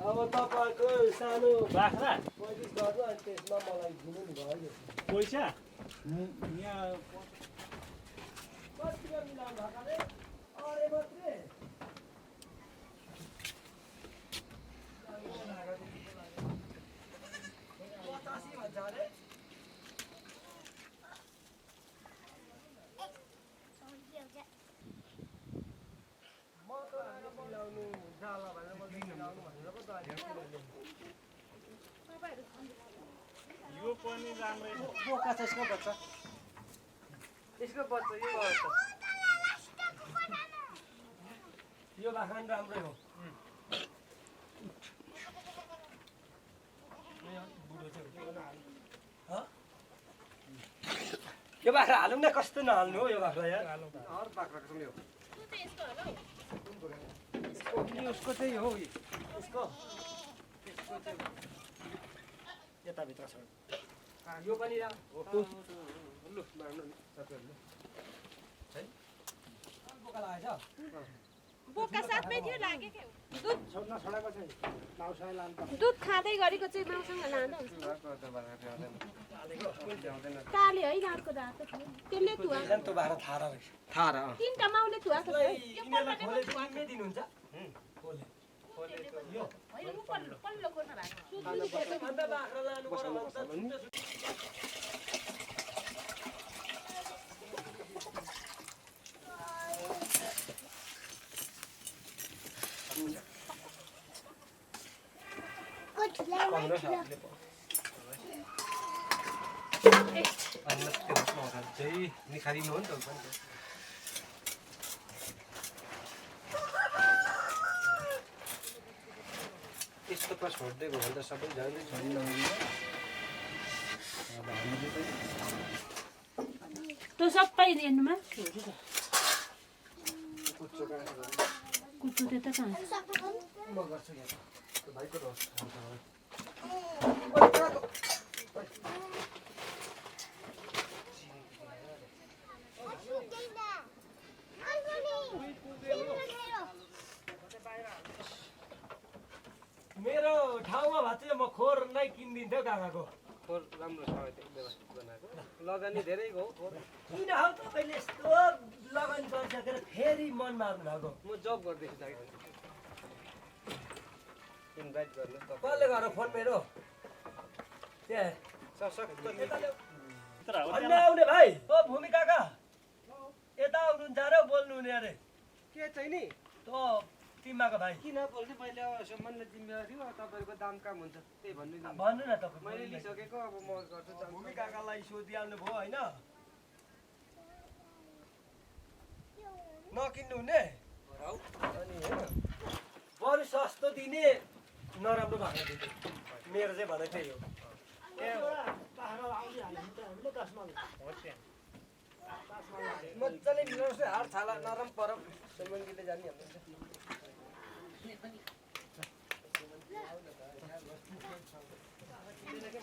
अब तपाईँको सानो बाख्रा 35 गर्नु अनि त्यसमा मलाई दिनु नि भयो पैसा यहाँ कति मिलाउनु भएकाले अरे मात्रै 85 भन्छ अरे यो पनि राम्रै हो बोका छ यसको बच्चा यो बाख्रा पनि राम्रै हो यो बाख्रा हालौँ न कस्तो नहाल्नु हो यो बाख्रा यार हर बाख्राको चाहिँ हो उसको चाहिँ हो यसको यताभित्र छ यो पनि लु मार्नु नि तपाईँहरूले है बोका लागेछ बोका साथमै थियो लाग्यो के दुध छोड्न छोडेको चाहिँ माउसँग लानु दुध खाँदै गरेको चाहिँ माउसँग लाँदा हुन्छ काले होइन अर्को रातो थियो त्यसले थुवाएको त्यो बाख्रा थाहा तीनटा माउले थुवाएको छ यो खोले दिनुहुन्छ खोले यो होइन पल्लो कोर्न भएको भन्दा बाख्रा लानु पर्छ चाहिँ निखारिनु हो नि त यस्तो पास छोड्दिएको भन्दा सबै जाँदै त्यो सबै हेर्नुमा कुचो त्यता कहाँ म गर्छु यहाँ भाइको रस मेरो ठाउँमा भए चाहिँ म खोर नै किनिदिन्थ्यो काकाको खोर राम्रो छ व्यवस्थित बनाएको लगानी धेरै हो किन हौ तपाईँले यस्तो लगानी गरिसकेर फेरि मन मार्नु भएको म जब गर्दैछु दाइ इन्भाइट गर्नु कसले गर फोन मेरो आउने भाइ ओ भूमि काका यता आउनुहुन्छ र बोल्नु हुने अरे के चाहिँ नि त तिमीको भाइ किन बोल्ने मैले सम्बन्ध जिम्मेवारी हो तपाईँको दाम काम हुन्छ त्यही भन्नु भन्नु न तपाईँ मैले लिइसकेको अब म गर्छु भूमि काकालाई सोधिहाल्नु भयो होइन नकिन्नु हुने अनि होइन बरु सस्तो दिने नराम्रो भाडा दिने मेरो चाहिँ भनेको त्यही हो मजाले मिलाउनुहोस् हात छाला नरम परम सम्बन्धीले जाने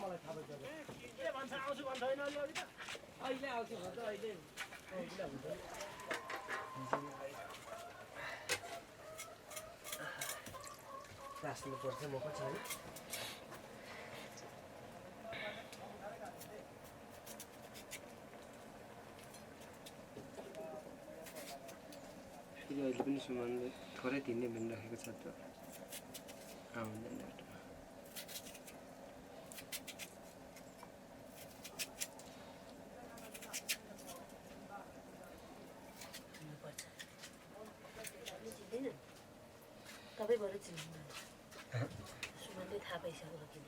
मलाई थाहा भन्छ के भन्छ आउँछु भन्छ होइन अहिले आउँछु भन्छ अहिले राख्नुपर्छ म पछि है अहिले पनि सामानले थोरै तिनले बिन राखेको छ त आउँदैन तपाईँ बरु चिन्नु सुमनले थाहा पाइसक्यो किन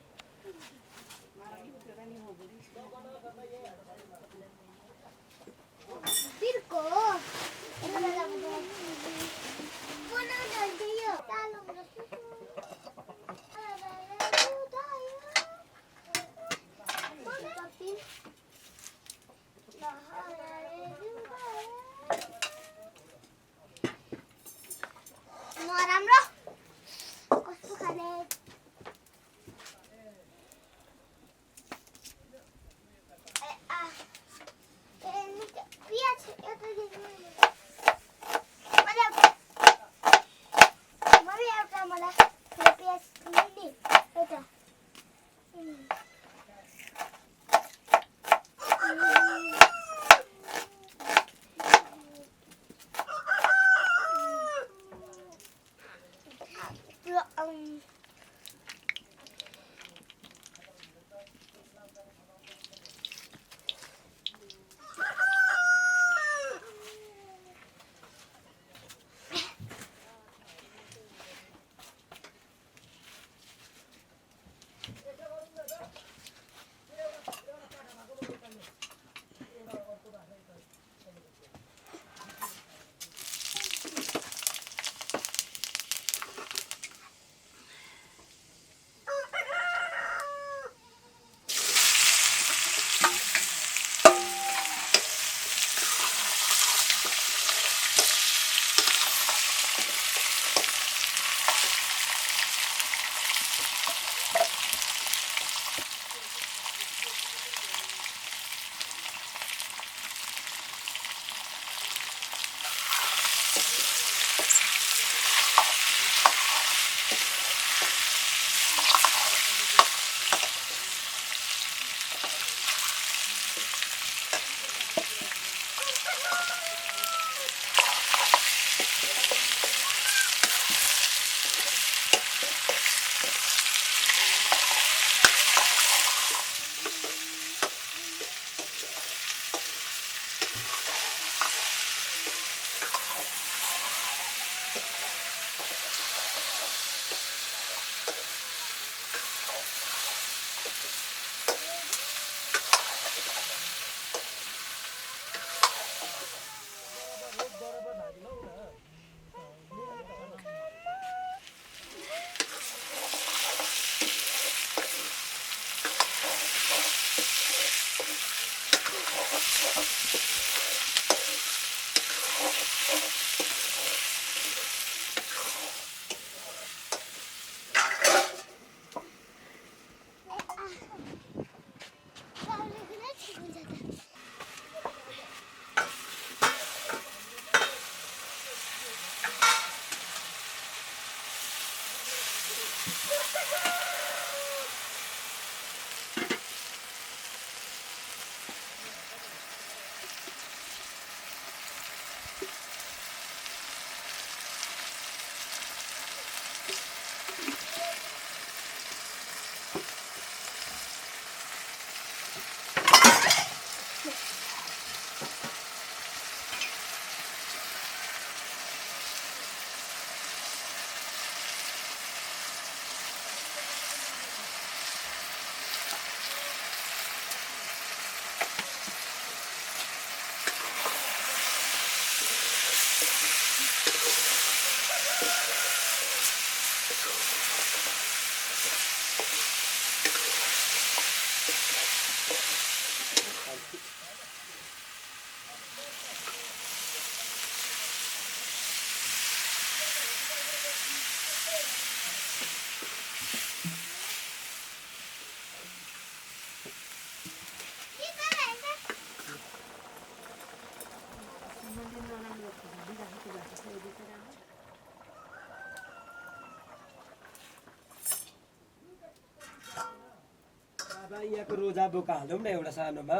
यहाँको रोजा बोका हालौँ न एउटा सानोमा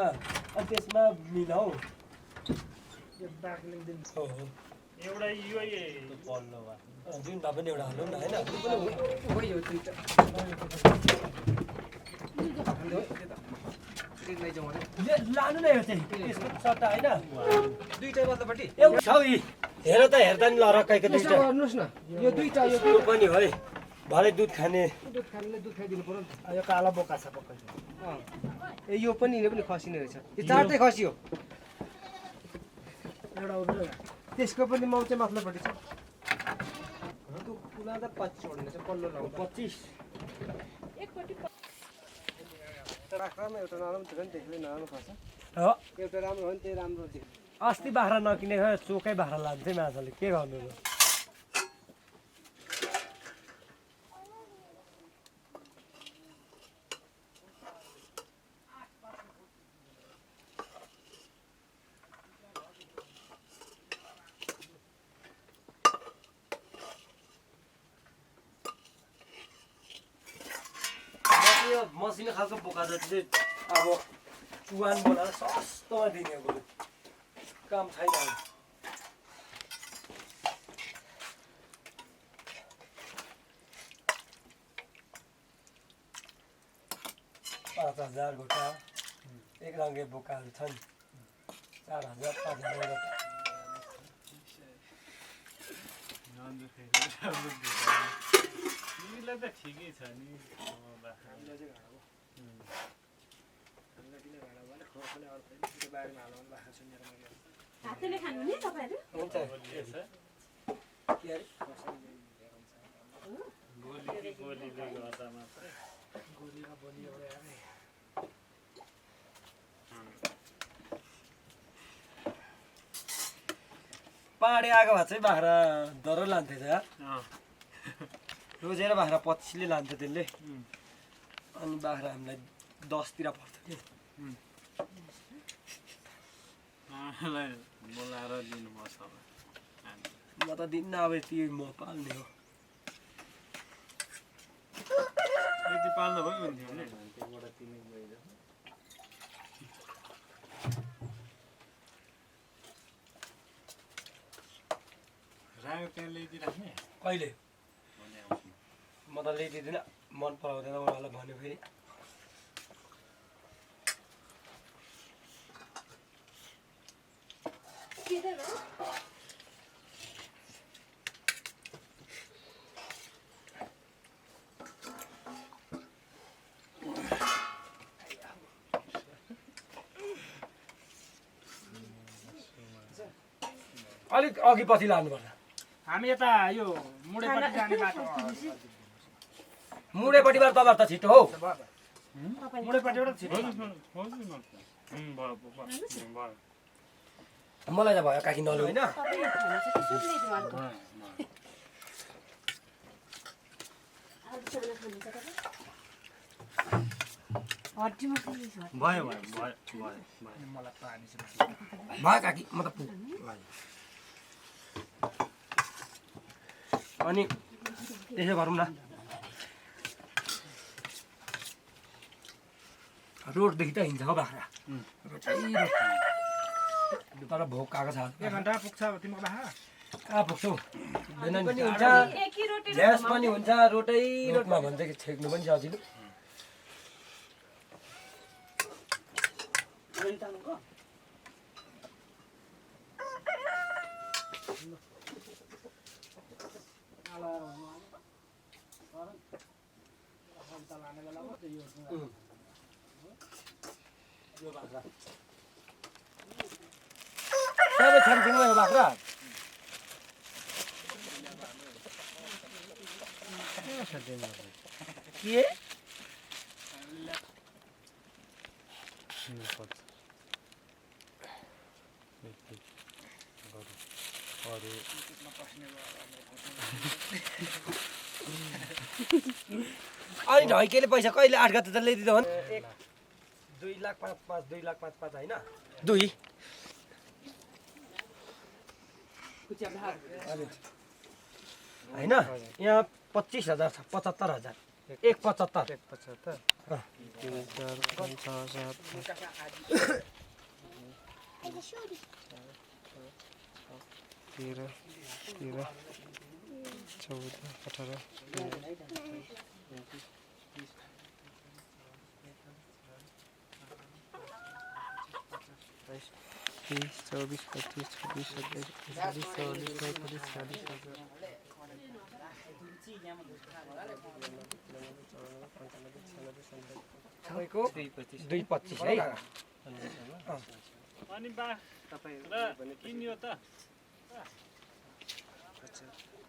अनि त्यसमा मिलाऊ हो एउटा यो पल्लो जुन भए पनि एउटा हालौँ न होइन लानु न यो चाहिँ त्यसको सट्टा होइन दुईटै बल्लपट्टि एउटा छ यी हेर त हेर्दा नि ल रकाइको दुईटा गर्नुहोस् न यो दुईटा यो यो पनि है भरे दुध खाने दुध खानेले दुध खाइदिनु पर्यो नि त यो काला बोका छ पक्कै ए यो पनि खसिने रहेछ यो चारटै खसियो एउटा त्यसको पनि माउ चाहिँ माथिल्लोपट्टि छ त्यो कुना त 25 ओड्ने छ पल्लो लाउ 25 राख्रामा एउटा नराम्रो थियो नि त्यसले नराम्रो खस्छ हो एउटा राम्रो हो नि त्यही राम्रो थियो अस्ति बाख्रा नकिनेको चोकै बाख्रा लान्थेँ माछाले के गर्नु र मसिनो खालको बोका जति चाहिँ अब चुहान बनाएर सस्तोमा दिने बरु काम छैन 5,000 गोटा एक रङ्गे बोकाहरू छन् 4,000 5,000 गोटा तिमीलाई त ठिकै छ नि हातले खानु नि तपाईहरु हुन्छ के अरे गोलीले गर्दा मात्रै पाहाडे आएको भए चाहिँ बाख्रा दर लान्थ्यो त रोजेर बाख्रा 25 ले लान्थ्यो त्यसले अनि बाख्रा हामीलाई 10 तिर पर्छ के बोलाएर दिनुपर्छ म त दिन्न अब यति म पाल्ने हो यति पाल्दा पनि हुन्थ्यो नि त्योबाट तिमी गइज राग त्यहाँ ल्याइदिइराख्ने कहिले म त ल्याइदिँदिनँ मन पराउँदैन उहाँलाई भन्यो फेरि अलिक अघि पछि लानुपर्छ हामी यता यो मुडेपट्टि जाने बाटो मुडेपट्टिबाट तपाईहरु त छिटो हौ मुडेपट्टिबाट छिटो मलाई त भयो काकी नलु हैन भयो मलाई पानी चाहिँ भयो काकी म त पुग अनि त्यसो गरौँ न रोडदेखि त हिँड्छ हो बाख्रा तर भोक आएको छ 1 घण्टा पुग्छ तिम्रो बाख्रा कहाँ पुग्छौ पनि हुन्छ ग्यास पनि हुन्छ रोटै रोटमा भन्छ कि छेक्नु पनि सजिलो सबै छानछिनमा यो बाख्रा के अनि ढैकेले पैसा कहिले 8 गते त ल्याइदिँदा हो 2,05,5 2,05,5 हैन 2 हैन यहाँ 25,000 छ 75,000 1,75 सबैको 2,25 है अनि बा र किन्यो त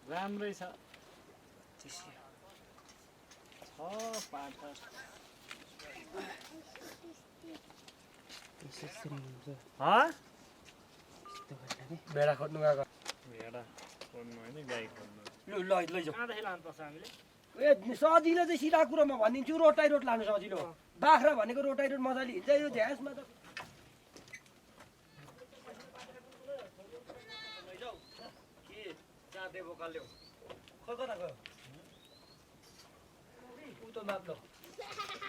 राम्रै छ भेडा खोज्नु गएको भेडा खोज्नु होइन गाई खोज्नु लु लैजाऊ कहाँदेखि लानुपर्छ हामीले ए सजिलो चाहिँ सिधा कुरोमा भनिदिन्छु रोटाइ रोट लानु सजिलो बाख्रा भनेको रोटाइ रोट मजाले हिँड्छ यो झ्यासमा त के चाँदे बोका ल्याऊ खोइ कता गयो उ त मात्लो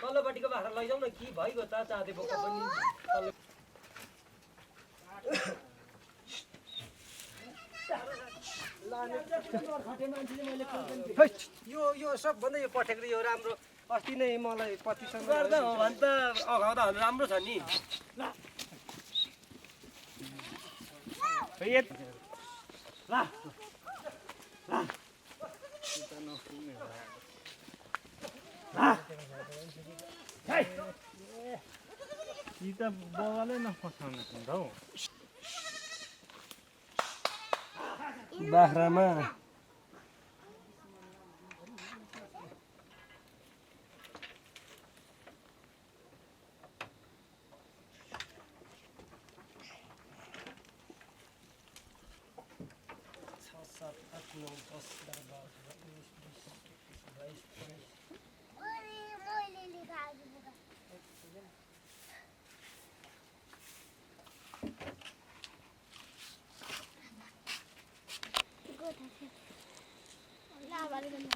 तल्लोपट्टिको बाख्रा लैजाऊ न कि भइगयो त चाँदे बोका पनि यो सबभन्दा यो पठेको यो राम्रो अस्ति नै मलाई 2500 गर्दा हो भने त अगाउँदा हाल्नु राम्रो छ नि यी त बगालै नफसाउने हुन्छ हौ बाख्रामा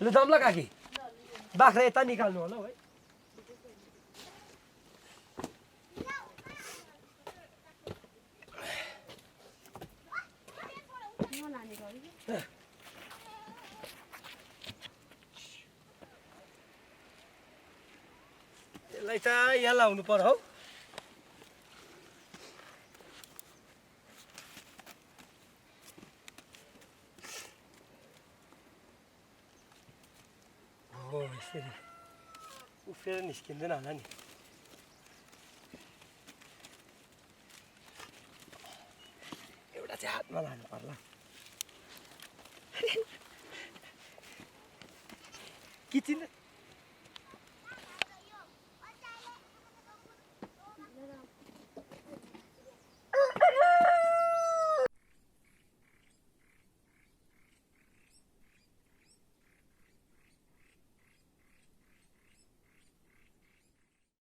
ल जाऊँ ल काकी बाख्रा यता निकाल्नु होला है यसलाई त यहाँ लाउनु पर्यो हौ हो यसरी उफ्रेर निस्किँदैन होला नि एउटा चाहिँ हातमा लानु पर्ला किचिन